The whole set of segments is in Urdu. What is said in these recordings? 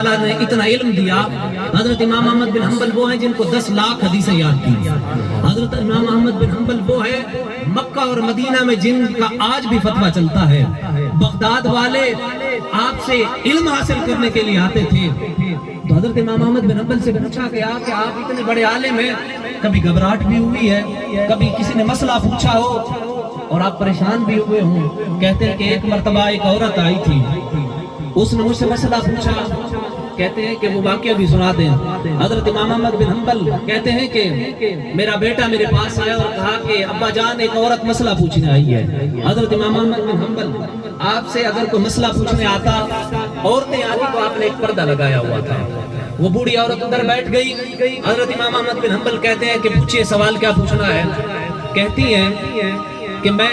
اللہ نے اتنا علم دیا. حضرت امام احمد بن حنبل وہ ہیں جن کو 10 لاکھ حدیثیں یاد تھی. حضرت امام احمد بن حنبل وہ ہے مکہ اور مدینہ میں جن کا آج بھی فتویٰ چلتا ہے. بغداد والے آپ سے علم حاصل کرنے کے لیے آتے تھے. تو حضرت امام احمد بن حنبل سے پوچھا گیا کہ آپ اتنے بڑے عالم ہیں, کبھی گھبراہٹ بھی ہوئی ہے, کبھی کسی نے مسئلہ پوچھا ہو اور آپ پریشان بھی ہوئے ہوں؟ کہتے ہیں کہ ایک مرتبہ ایک عورت آئی تھی, اس نے مجھ سے مسئلہ پوچھا. کہتے ہیں کہ وہ واقعہ بھی سنا دیں. حضرت امام احمد بن حنبل کہتے ہیں کہ میرا بیٹا میرے پاس آیا اور کہا کہ ابا جان ایک عورت مسئلہ پوچھنے آئی ہے. حضرت امام احمد بن حنبل آپ سے اگر کوئی مسئلہ پوچھنے آتا, عورتیں آتی تو آپ نے ایک پردہ لگایا ہوا تھا. وہ بوڑھی عورت اندر بیٹھ گئی. حضرت امام احمد بن حنبل کہتے ہیں کہ پوچھئے سوال کیا پوچھنا ہے. کہتی ہیں کہ میں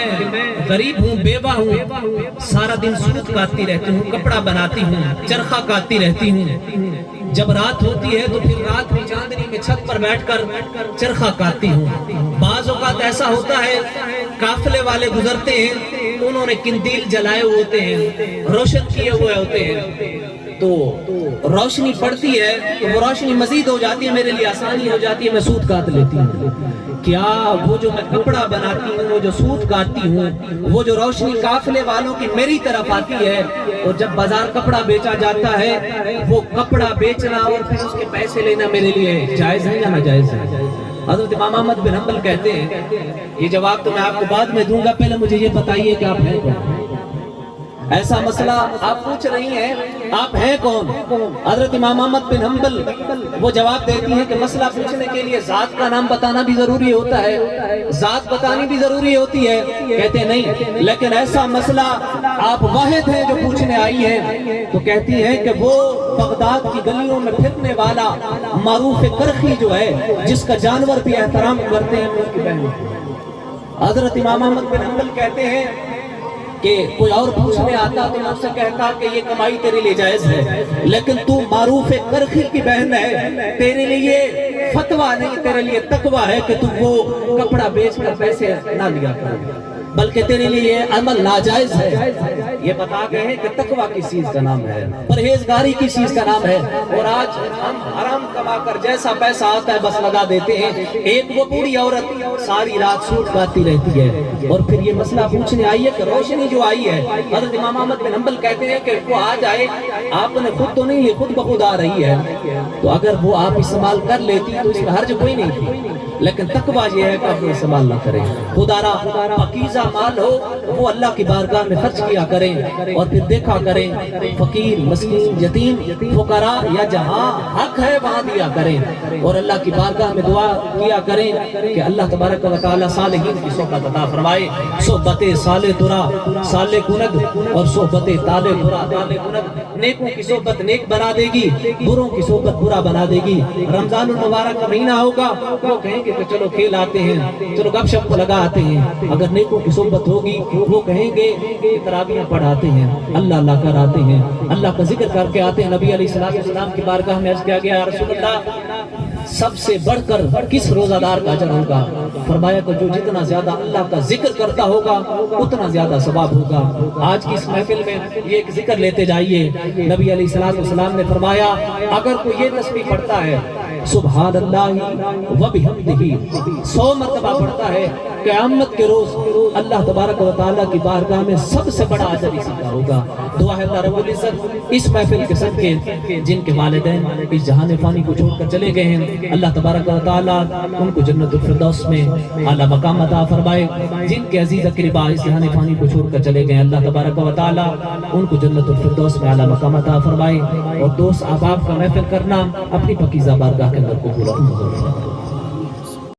غریب ہوں, بیوہ ہوں, سارا دن سوت کاٹتی رہتی ہوں, کپڑا بناتی ہوں, چرخہ کاٹتی رہتی ہوں. جب رات ہوتی ہے تو پھر رات کی چاندنی میں چھت پر بیٹھ کر چرخہ کاٹتی ہوں. بعض اوقات ایسا ہوتا ہے قافلے والے گزرتے ہیں, انہوں نے قندیل جلائے ہوتے ہیں, روشن کیے ہوئے ہوتے ہیں, تو روشنی پڑتی ہے تو وہ روشنی مزید ہو جاتی ہے, میرے لیے آسانی ہو جاتی ہے, میں سوت کاٹ لیتی ہوں. کیا وہ جو میں کپڑا بناتی ہوں, وہ جو سوت کاٹتی ہوں, وہ جو روشنی قافلے والوں کی میری طرف آتی ہے, اور جب بازار کپڑا بیچا جاتا ہے, وہ کپڑا بیچنا اور پھر اس کے پیسے لینا میرے لیے جائز ہے یا ناجائز ہے؟ حضرت امام احمد بن حنبل کہتے ہیں, یہ جواب تو میں آپ کو بعد میں دوں گا, پہلے مجھے یہ بتائیے کہ آپ ہیں کون. ایسا مسئلہ آپ پوچھ رہی ہیں, آپ ہیں کون؟ حضرت امام احمد بن حنبل وہ جواب دیتی ہیں کہ مسئلہ پوچھنے کے لیے ذات کا نام بتانا بھی ضروری ہوتا ہے, ذات بتانی بھی ضروری ہوتی ہے. کہتے ہیں نہیں, لیکن ایسا مسئلہ آپ واحد ہیں جو پوچھنے آئی ہیں. تو کہتی ہیں کہ وہ بغداد کی گلیوں میں پھرنے والا معروف کرخی جو ہے, جس کا جانور بھی احترام کرتے ہیں, اس کی بہن. حضرت امام احمد بن حنبل کہتے ہیں کہ کوئی اور پوچھنے آتا تو میں اس سے کہتا کہ یہ کمائی تیرے لیے جائز ہے, لیکن تو معروف کرخی کی بہن ہے, تیرے لیے فتویٰ نہیں, تیرے لیے تقویٰ ہے کہ تو وہ کپڑا بیچ کر پیسے نہ لیا کر, بلکہ تیرے لیے یہ عمل ناجائز ہے. یہ بتا گئے ہیں کہ تقویٰ کس چیز کا نام ہے, پرہیزگاری کس چیز کا نام ہے. اور آج ہم حرام کما کر جیسا پیسہ آتا ہے بس لگا دیتے ہیں. ایک وہ بوڑھی عورت ساری رات سوت کاٹتی رہتی ہے, اور پھر یہ مسئلہ پوچھنے آئی ہے کہ روشنی جو آئی ہے, حضرت امام احمد بن حنبل کہتے ہیں کہ وہ آ جائے, آپ نے خود تو نہیں لی, خود بخود آ رہی ہے, تو اگر وہ آپ استعمال کر لیتی تو اس میں حرج کوئی نہیں تھی, لیکن تقویٰ یہ ہے کہ آپ استعمال نہ کریں. خدارا پاکیزہ مال ہو وہ اللہ کی بارگاہ میں خرچ کیا کریں, اور پھر دیکھا کریں فقیر, مسکین, یتیم, فقراء یا جہاں حق ہے وہاں دیا کریں, اور اللہ کی بارگاہ میں دعا کیا کریں کہ اللہ تبارک و تعالی صالحین کی صحبت عطا فرمائے. صحبت صالح ترا صالح کنگ, اور صحبت تالے برا تالے کنگ. نیکوں کی صحبت نیک بنا دے گی, بروں کی صحبت برا بنا دے گی. رمضان المبارک کا مہینہ ہوگا, وہ کہیں گے کہ چلو کھیل آتے ہیں, چلو گپ شپ کو لگا آتے ہیں. اگر نیکوں کی صحبت ہوگی وہ کہیں گے کہ تراویح پڑھاتے ہیں, اللہ اللہ کر آتے ہیں, اللہ کا ذکر کر کے آتے ہیں. نبی علیہ السلام کی بارگاہ میں عرض کیا گیا, رسول اللہ سب سے بڑھ کر کس روزہ دار کا اجر ہوگا؟ فرمایا کہ جو جتنا زیادہ اللہ کا ذکر کرتا ہوگا اتنا زیادہ ثواب ہوگا. آج کی اس محفل میں یہ ایک ذکر لیتے جائیے. نبی علیہ السلام نے فرمایا اگر کوئی یہ تسبیح پڑھتا ہے سبحان اللہ و بحمدہ 100 مرتبہ پڑھتا ہے, قیامت کے روز اللہ تبارک و تعالیٰ کی بارگاہ میں سب سے بڑا اجر اسی کا ہوگا. دعا ہے اللہ رب العزت اس محفل کے صدقے جن کے والدین اس جہان فانی کو چھوڑ کر چلے گئے ہیں, اللہ تبارک و تعالیٰ ان کو جنت الفردوس میں اعلیٰ مقام عطا فرمائے. جن کے عزیز اقربا اس جہان فانی کو چھوڑ کر چلے گئے ہیں, اللہ تبارک و تعالیٰ ان کو جنت الفردوس میں اعلیٰ مقام عطا فرمائے. اور دوست احباب کا محفل کرنا اپنی پاکیزہ بارگاہ کے اندر قبول فرمائے.